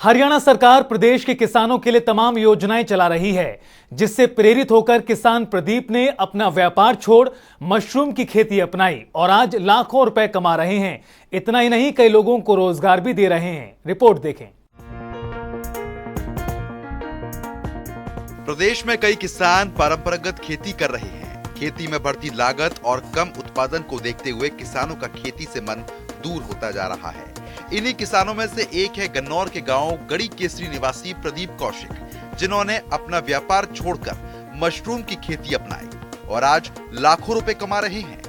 हरियाणा सरकार प्रदेश के किसानों के लिए तमाम योजनाएं चला रही है, जिससे प्रेरित होकर किसान प्रदीप ने अपना व्यापार छोड़ मशरूम की खेती अपनाई और आज लाखों रुपए कमा रहे हैं। इतना ही नहीं, कई लोगों को रोजगार भी दे रहे हैं। रिपोर्ट देखें। प्रदेश में कई किसान परंपरागत खेती कर रहे हैं। खेती में बढ़ती लागत और कम उत्पादन को देखते हुए किसानों का खेती से मन दूर होता जा रहा है। इन्हीं किसानों में से एक है गन्नौर के गांव गड़ी केसरी निवासी प्रदीप कौशिक, जिन्होंने अपना व्यापार छोड़कर मशरूम की खेती अपनाई और आज लाखों रुपए कमा रहे हैं।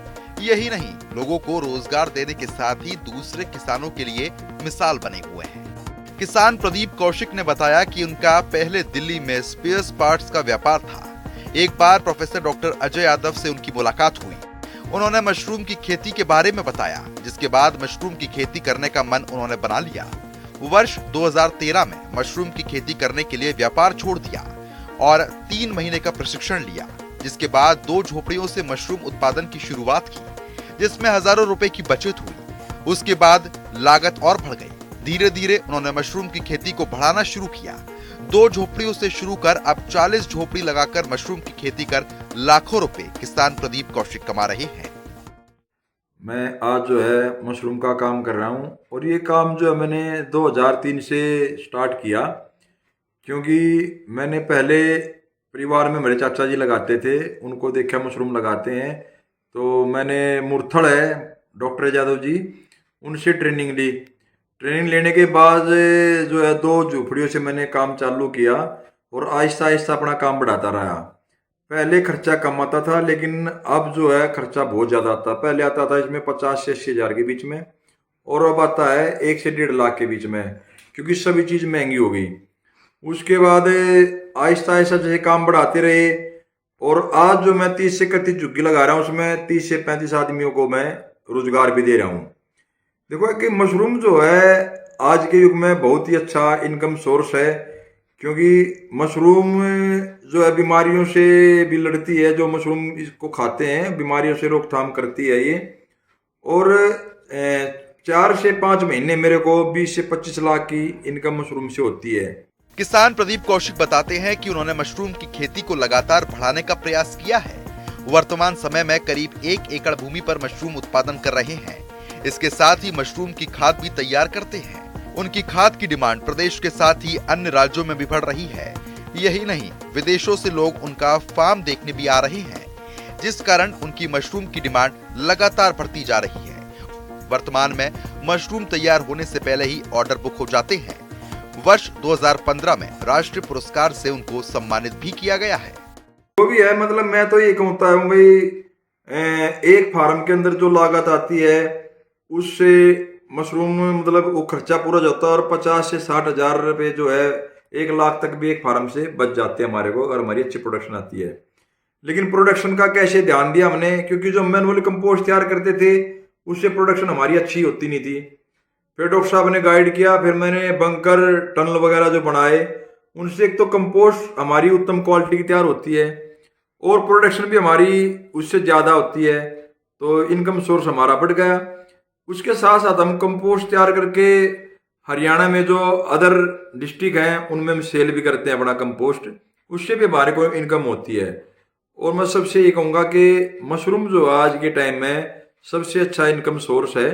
यही नहीं, लोगों को रोजगार देने के साथ ही दूसरे किसानों के लिए मिसाल बने हुए हैं। किसान प्रदीप कौशिक ने बताया कि उनका पहले दिल्ली में स्पेयर पार्ट्स का व्यापार था। एक बार प्रोफेसर डॉक्टर अजय यादव से उनकी मुलाकात हुई। उन्होंने मशरूम की खेती के बारे में बताया, जिसके बाद मशरूम की खेती करने का मन उन्होंने बना लिया। वर्ष 2013 में मशरूम की खेती करने के लिए व्यापार छोड़ दिया और 3 महीने का प्रशिक्षण लिया, जिसके बाद 2 झोपड़ियों से मशरूम उत्पादन की शुरुआत की, जिसमें हजारों रुपए की बचत हुई। उसके बाद लागत और बढ़ गई। धीरे धीरे उन्होंने मशरूम की खेती को बढ़ाना शुरू किया। 2 झोपड़ियों से शुरू कर अब 40 झोपड़ी लगाकर मशरूम की खेती कर लाखों रुपए किसान प्रदीप कौशिक कमा रहे हैं। मैं आज जो है मशरूम का काम कर रहा हूँ और ये काम जो है मैंने 2003 से स्टार्ट किया, क्योंकि मैंने पहले परिवार में मेरे चाचा जी लगाते थे, उनको देखा मशरूम लगाते हैं, तो मैंने मुरथड़ है डॉक्टर यादव जी, उनसे ट्रेनिंग ली। ट्रेनिंग लेने के बाद जो है 2 झोपड़ियों से मैंने काम चालू किया और आहिस्ता आहिस्ता अपना काम बढ़ाता रहा। पहले खर्चा कम आता था, लेकिन अब जो है खर्चा बहुत ज़्यादा आता। पहले आता था इसमें 50 से 80 हज़ार के बीच में, और अब आता है 1 से 1.5 लाख के बीच में, क्योंकि सभी चीज़ महंगी हो गई। उसके बाद आहिस्ता आहिस्ता जैसे काम बढ़ाते रहे, और आज जो मैं 30 से 31 झुग्गी लगा रहा हूँ, उसमें 30 से 35 आदमियों को मैं रोजगार भी दे रहा हूँ। देखो कि मशरूम जो है आज के युग में बहुत ही अच्छा इनकम सोर्स है, क्योंकि मशरूम जो है बीमारियों से भी लड़ती है। जो मशरूम इसको खाते हैं बीमारियों से रोकथाम करती है ये। और 4 से 5 महीने मेरे को 20 से 25 लाख की इनकम मशरूम से होती है। किसान प्रदीप कौशिक बताते हैं कि उन्होंने मशरूम की खेती को लगातार बढ़ाने का प्रयास किया है। वर्तमान समय में करीब 1 एकड़ भूमि पर मशरूम उत्पादन कर रहे हैं। इसके साथ ही मशरूम की खाद भी तैयार करते हैं। उनकी खाद की डिमांड प्रदेश के साथ ही अन्य राज्यों में भी बढ़ रही है। यही नहीं, विदेशों से लोग उनका फार्म देखने भी आ रहे हैं, जिस कारण उनकी मशरूम की डिमांड लगातार बढ़ती जा रही है। वर्तमान में मशरूम तैयार होने से पहले ही ऑर्डर बुक हो जाते हैं। वर्ष 2015 में राष्ट्रीय पुरस्कार से उनको सम्मानित भी किया गया है। जो भी है, मतलब मैं तो ये कहता हूँ भाई, एक फार्म के अंदर जो लागत आती है उससे मशरूम मतलब वो खर्चा पूरा जाता है, और 50 से 60 हज़ार रुपये जो है 1 लाख तक भी एक फार्म से बच जाते हैं हमारे को, अगर हमारी अच्छी प्रोडक्शन आती है। लेकिन प्रोडक्शन का कैसे ध्यान दिया हमने, क्योंकि जो मैनुअल कंपोस्ट तैयार करते थे उससे प्रोडक्शन हमारी अच्छी होती नहीं थी। फिर डॉक्टर साहब ने गाइड किया, फिर मैंने बंकर टनल वगैरह जो बनाए, उनसे एक तो कंपोस्ट हमारी उत्तम क्वालिटी की तैयार होती है और प्रोडक्शन भी हमारी उससे ज़्यादा होती है, तो इनकम सोर्स हमारा बढ़ गया। उसके साथ साथ हम कंपोस्ट तैयार करके हरियाणा में जो अदर डिस्ट्रिक्ट हैं उनमें हम सेल भी करते हैं अपना कंपोस्ट, उससे भी हमारे को इनकम होती है। और मैं सबसे ये कहूँगा कि मशरूम जो आज के टाइम में सबसे अच्छा इनकम सोर्स है।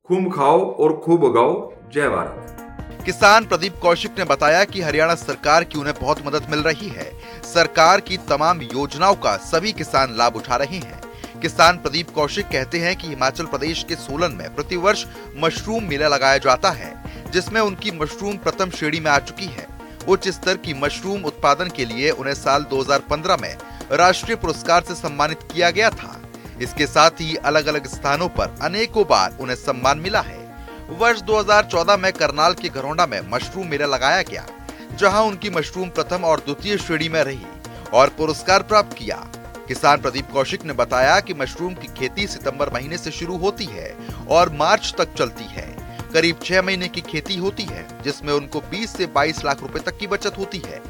खूब खाओ और खूब उगाओ। जय भारत। किसान प्रदीप कौशिक ने बताया कि हरियाणा सरकार की उन्हें बहुत मदद मिल रही है। सरकार की तमाम योजनाओं का सभी किसान लाभ उठा रहे हैं। किसान प्रदीप कौशिक कहते हैं कि हिमाचल प्रदेश के सोलन में प्रतिवर्ष मशरूम मेला लगाया जाता है, जिसमें उनकी मशरूम प्रथम श्रेणी में आ चुकी है। उच्च स्तर की मशरूम उत्पादन के लिए उन्हें साल 2015 में राष्ट्रीय पुरस्कार से सम्मानित किया गया था। इसके साथ ही अलग अलग स्थानों पर अनेकों बार उन्हें सम्मान मिला है। वर्ष 2014 में करनाल के घरौंडा में मशरूम मेला लगाया गया, जहां उनकी मशरूम प्रथम और द्वितीय श्रेणी में रही और पुरस्कार प्राप्त किया। किसान प्रदीप कौशिक ने बताया कि मशरूम की खेती सितंबर महीने से शुरू होती है और मार्च तक चलती है। करीब 6 महीने की खेती होती है, जिसमें उनको 20 से 22 लाख रुपए तक की बचत होती है।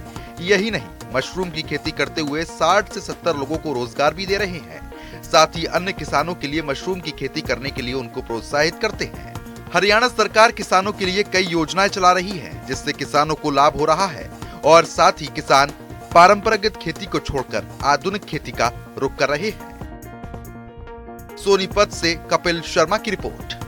यही नहीं, मशरूम की खेती करते हुए 60 से 70 लोगों को रोजगार भी दे रहे हैं। साथ ही अन्य किसानों के लिए मशरूम की खेती करने के लिए उनको प्रोत्साहित करते हैं। हरियाणा सरकार किसानों के लिए कई योजनाएं चला रही है, जिससे किसानों को लाभ हो रहा है और साथ ही किसान पारंपरिक खेती को छोड़कर आधुनिक खेती का रुख कर रहे हैं। सोनीपत से कपिल शर्मा की रिपोर्ट।